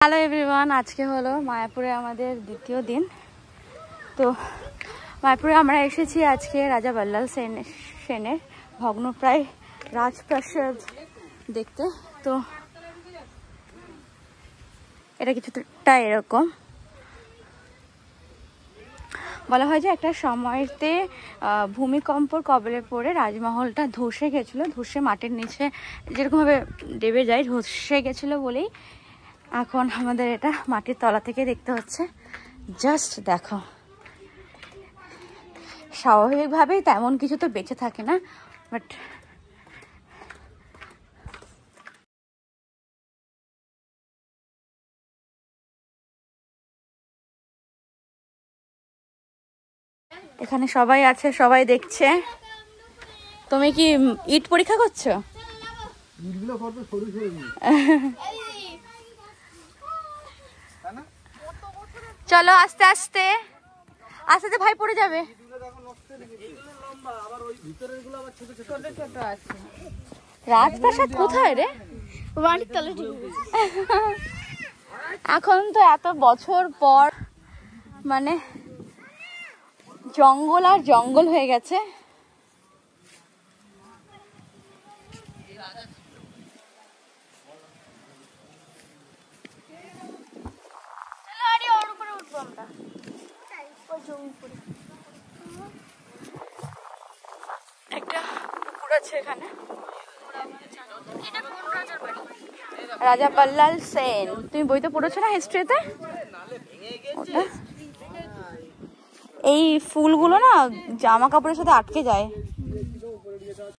Hello everyone, আজকে হলো মায়াপুরে আমাদের দ্বিতীয় দিন। তো মায়াপুরে আমরা এসেছি আজকে রাজা বল্লাল সেনের ভগ্নপ্রায় রাজপ্রাসাদ দেখতে। তো এটা কিছুটা এরকম বলা হয় যে একটা সময়তে ভূমিকম্পর কবলে পড়ে রাজমহলটা ধসে গেছিলো, ধসে মাটির নিচে যেরকমভাবে ডেবে যায় ধসে গেছিলো বলেই এখন আমাদের এটা মাটির তলা থেকে দেখতে হচ্ছে। জাস্ট দেখো, স্বাভাবিকভাবেই তেমন কিছু তো বেঁচে থাকে না, বাট এখানে সবাই আছে, সবাই দেখছে। তুমি কি ইট পরীক্ষা করছো? চলো আস্তে আস্তে আস্তে, ভাই পড়ে যাবে। রাজপ্রাসাদ কোথায় রে? এখন তো এত বছর পর মানে জঙ্গল আর জঙ্গল হয়ে গেছে। একটা পুকুর আছে এখানে। রাজা বল্লাল সেন, তুমি বইতে পড়েছো না হিস্ট্রিতে? এই ফুলগুলো না জামা কাপড়ের সাথে আটকে যায়।